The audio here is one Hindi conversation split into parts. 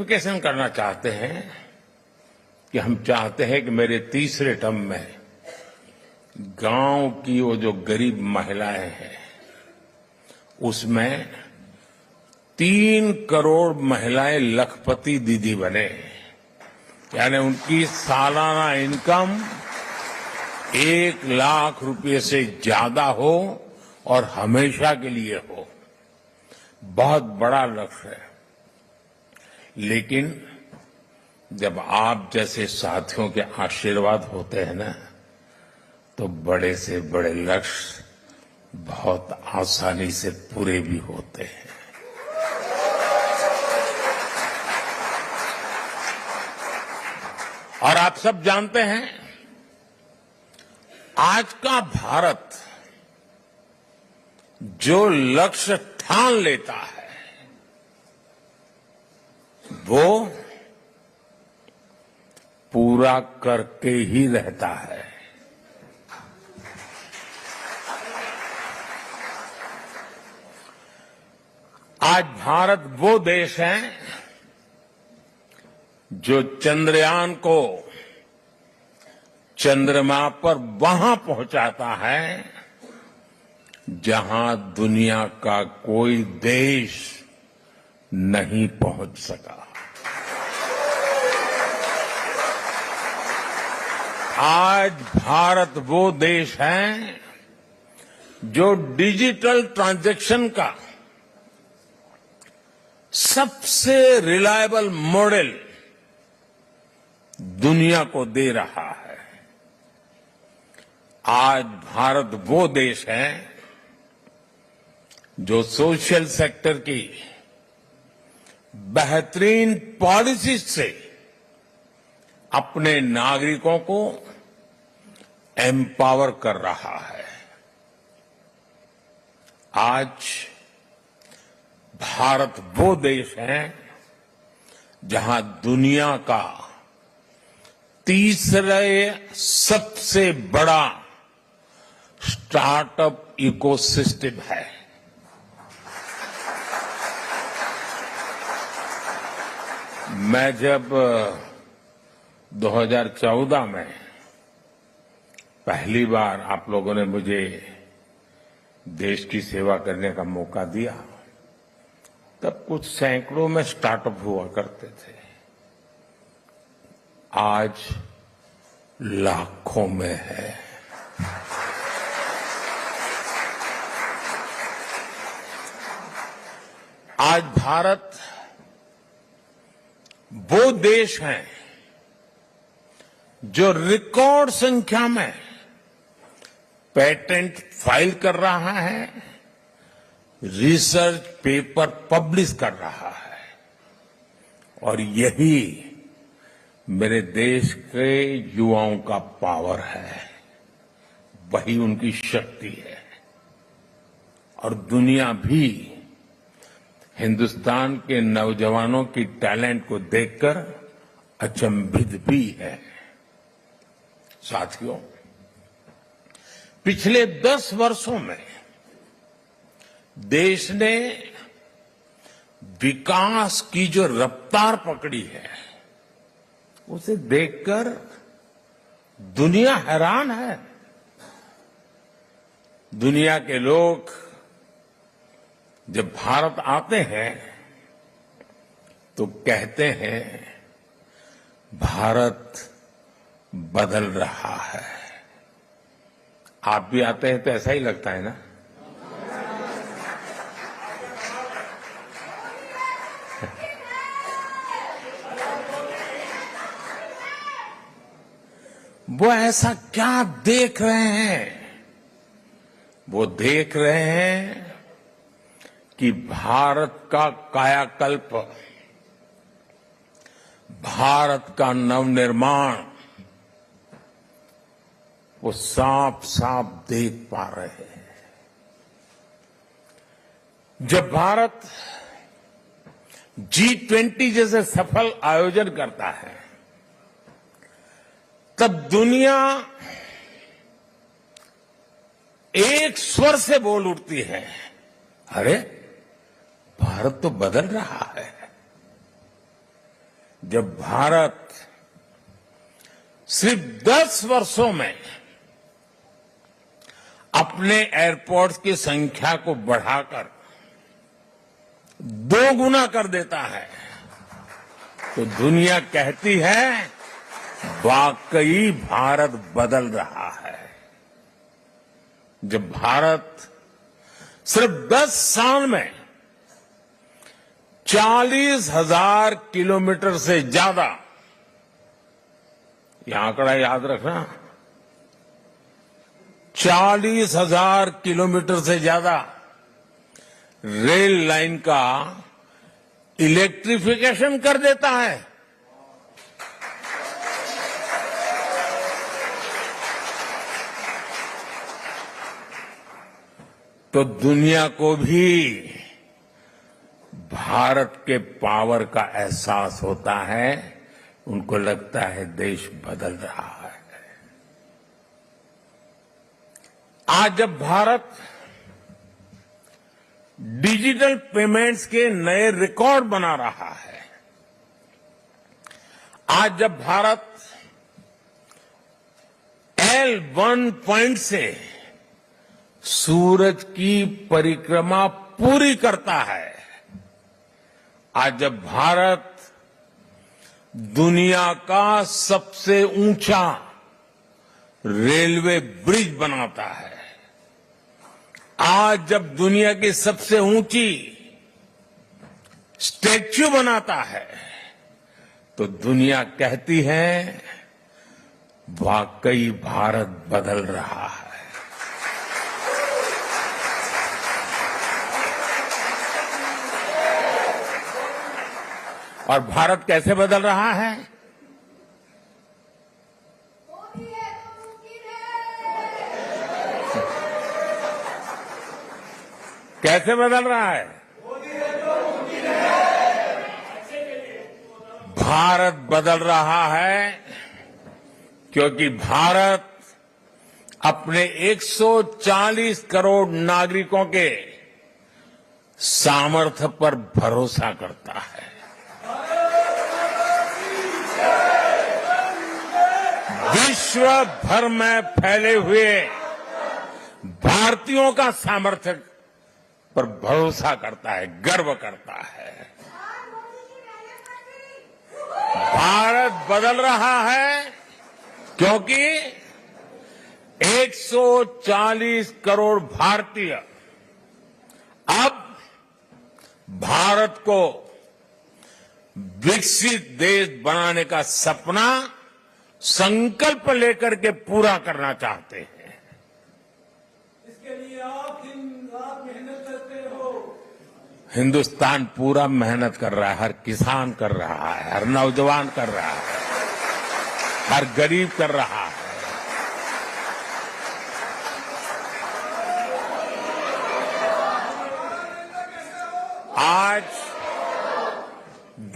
क्लेरिफिकेशन करना चाहते हैं कि हम चाहते हैं कि मेरे तीसरे टर्म में गांव की वो जो गरीब महिलाएं हैं उसमें 3 करोड़ महिलाएं लखपति दीदी बने, यानी उनकी सालाना इनकम 1 लाख रुपए से ज्यादा हो और हमेशा के लिए हो। बहुत बड़ा लक्ष्य है, लेकिन जब आप जैसे साथियों के आशीर्वाद होते हैं ना, तो बड़े से बड़े लक्ष्य बहुत आसानी से पूरे भी होते हैं। और आप सब जानते हैं, आज का भारत जो लक्ष्य ठान लेता है वो पूरा करके ही रहता है। आज भारत वो देश है जो चंद्रयान को चंद्रमा पर वहां पहुंचाता है जहां दुनिया का कोई देश नहीं पहुंच सका। आज भारत वो देश है जो डिजिटल ट्रांजैक्शन का सबसे रिलायबल मॉडल दुनिया को दे रहा है। आज भारत वो देश है जो सोशल सेक्टर की बेहतरीन पॉलिसी से अपने नागरिकों को एम्पावर कर रहा है। आज भारत वो देश है जहां दुनिया का तीसरे सबसे बड़ा स्टार्टअप इकोसिस्टम है। मैं जब 2014 में पहली बार आप लोगों ने मुझे देश की सेवा करने का मौका दिया, तब कुछ सैकड़ों में स्टार्टअप हुआ करते थे। आज लाखों में है। आज भारत वो देश है जो रिकॉर्ड संख्या में पेटेंट फाइल कर रहा है, रिसर्च पेपर पब्लिश कर रहा है, और यही मेरे देश के युवाओं का पावर है, वही उनकी शक्ति है। और दुनिया भी हिंदुस्तान के नौजवानों की टैलेंट को देखकर अचंभित भी है। साथियों, पिछले 10 वर्षों में देश ने विकास की जो रफ्तार पकड़ी है, उसे देखकर दुनिया हैरान है। दुनिया के लोग जब भारत आते हैं तो कहते हैं भारत बदल रहा है। आप भी आते हैं तो ऐसा ही लगता है ना? वो ऐसा क्या देख रहे हैं? वो देख रहे हैं कि भारत का कायाकल्प, भारत का नवनिर्माण वो साफ साफ देख पा रहे हैं। जब भारत G20 जैसे सफल आयोजन करता है, तब दुनिया एक स्वर से बोल उठती है, अरे भारत तो बदल रहा है। जब भारत सिर्फ 10 वर्षों में अपने एयरपोर्ट्स की संख्या को बढ़ाकर 2 गुना कर देता है तो दुनिया कहती है वाकई भारत बदल रहा है। जब भारत सिर्फ 10 साल में 40,000 किलोमीटर से ज्यादा, यह आंकड़ा याद रखना, 40,000 किलोमीटर से ज्यादा रेल लाइन का इलेक्ट्रिफिकेशन कर देता है तो दुनिया को भी भारत के पावर का एहसास होता है, उनको लगता है देश बदल रहा है। आज जब भारत डिजिटल पेमेंट्स के नए रिकॉर्ड बना रहा है, आज जब भारत L1 पॉइंट से सूरज की परिक्रमा पूरी करता है, आज जब भारत दुनिया का सबसे ऊंचा रेलवे ब्रिज बनाता है, आज जब दुनिया की सबसे ऊंची स्टैच्यू बनाता है, तो दुनिया कहती है वाकई भारत बदल रहा है। और भारत कैसे बदल रहा है? कैसे बदल रहा है? भारत बदल रहा है क्योंकि भारत अपने 140 करोड़ नागरिकों के सामर्थ्य पर भरोसा करता है। विश्व भर में फैले हुए भारतीयों का सामर्थ्य पर भरोसा करता है, गर्व करता है। भारत बदल रहा है क्योंकि 140 करोड़ भारतीय अब भारत को विकसित देश बनाने का सपना संकल्प लेकर के पूरा करना चाहते हैं। इसके लिए आप मेहनत करते हो। हिंदुस्तान पूरा मेहनत कर रहा है, हर किसान कर रहा है, हर नौजवान कर रहा है, हर गरीब कर रहा है। आज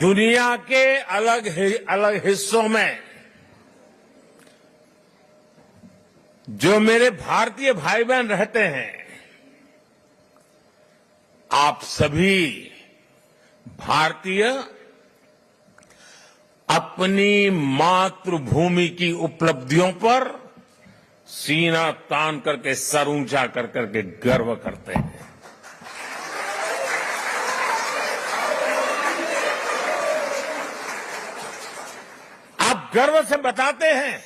दुनिया के अलग अलग हिस्सों में जो मेरे भारतीय भाई बहन रहते हैं, आप सभी भारतीय अपनी मातृभूमि की उपलब्धियों पर सीना तान करके, सर ऊंचा कर करके गर्व करते हैं। आप गर्व से बताते हैं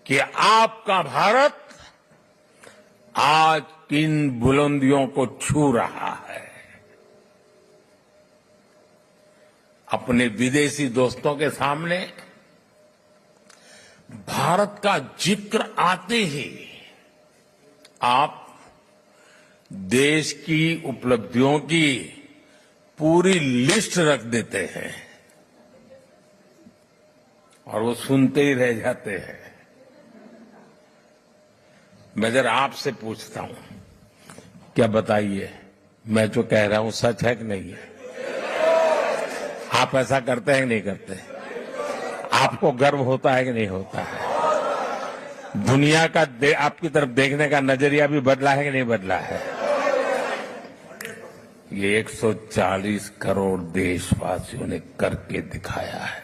कि आपका भारत आज किन बुलंदियों को छू रहा है। अपने विदेशी दोस्तों के सामने भारत का जिक्र आते ही आप देश की उपलब्धियों की पूरी लिस्ट रख देते हैं और वो सुनते ही रह जाते हैं। मैं जरा आपसे पूछता हूं, क्या बताइए, मैं जो कह रहा हूं सच है कि नहीं है? आप ऐसा करते हैं कि नहीं करते? आपको गर्व होता है कि नहीं होता है? दुनिया का आपकी तरफ देखने का नजरिया भी बदला है कि नहीं बदला है? ये 140 करोड़ देशवासियों ने करके दिखाया है।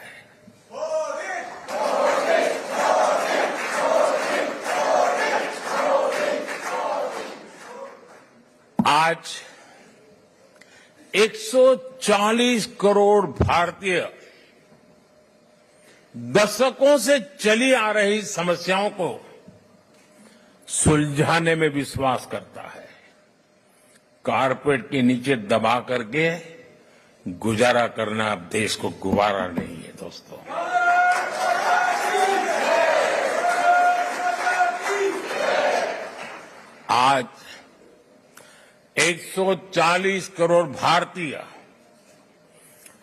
आज 140 करोड़ भारतीय दशकों से चली आ रही समस्याओं को सुलझाने में विश्वास करता है। कारपेट के नीचे दबा करके गुजारा करना अब देश को गुवारा नहीं है दोस्तों। आज 140 करोड़ भारतीय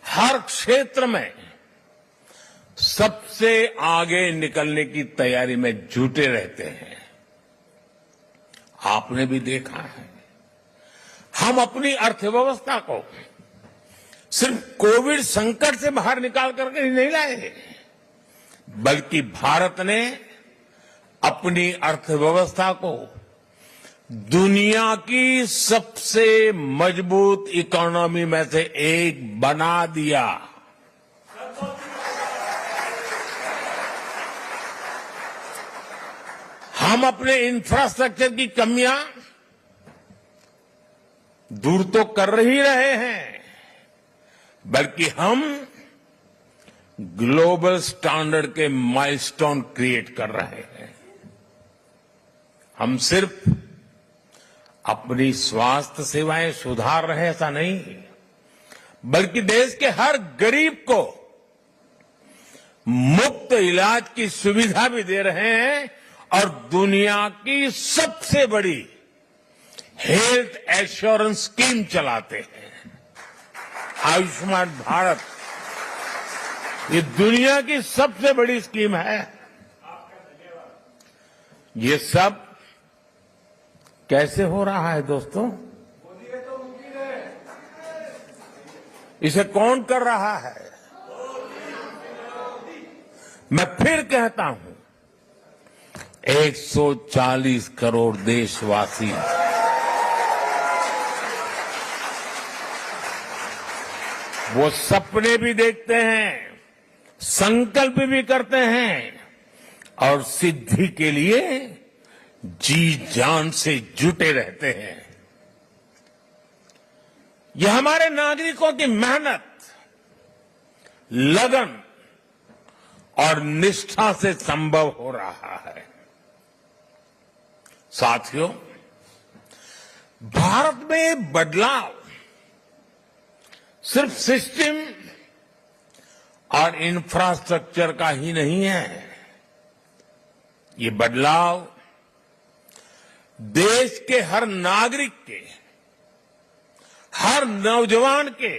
हर क्षेत्र में सबसे आगे निकलने की तैयारी में जुटे रहते हैं। आपने भी देखा है, हम अपनी अर्थव्यवस्था को सिर्फ कोविड संकट से बाहर निकाल करके ही नहीं लाए, बल्कि भारत ने अपनी अर्थव्यवस्था को दुनिया की सबसे मजबूत इकोनॉमी में से एक बना दिया। हम अपने इंफ्रास्ट्रक्चर की कमियां दूर तो कर ही रहे हैं, बल्कि हम ग्लोबल स्टैंडर्ड के माइलस्टोन क्रिएट कर रहे हैं। हम सिर्फ अपनी स्वास्थ्य सेवाएं सुधार रहे ऐसा नहीं, बल्कि देश के हर गरीब को मुफ्त इलाज की सुविधा भी दे रहे हैं और दुनिया की सबसे बड़ी हेल्थ एश्योरेंस स्कीम चलाते हैं। आयुष्मान भारत ये दुनिया की सबसे बड़ी स्कीम है। ये सब कैसे हो रहा है दोस्तों? इसे कौन कर रहा है? मैं फिर कहता हूं, 140 करोड़ देशवासी वो सपने भी देखते हैं, संकल्प भी करते हैं और सिद्धि के लिए जी जान से जुटे रहते हैं। यह हमारे नागरिकों की मेहनत, लगन और निष्ठा से संभव हो रहा है। साथियों, भारत में बदलाव सिर्फ सिस्टम और इंफ्रास्ट्रक्चर का ही नहीं है। ये बदलाव देश के हर नागरिक के, हर नौजवान के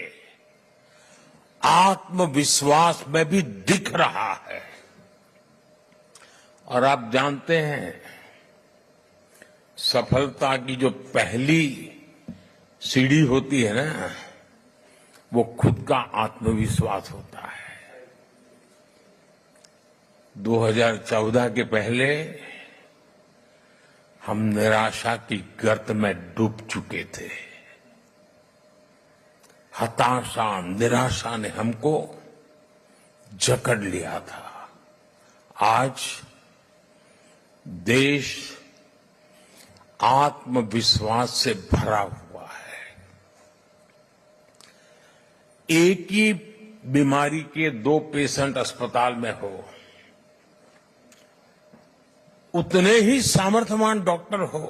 आत्मविश्वास में भी दिख रहा है। और आप जानते हैं, सफलता की जो पहली सीढ़ी होती है ना, वो खुद का आत्मविश्वास होता है। 2014 के पहले हम निराशा की गर्त में डूब चुके थे। हताशा, निराशा ने हमको जकड़ लिया था। आज देश आत्मविश्वास से भरा हुआ है। एक ही बीमारी के 2 पेशेंट अस्पताल में हो, उतने ही सामर्थ्यवान डॉक्टर हो,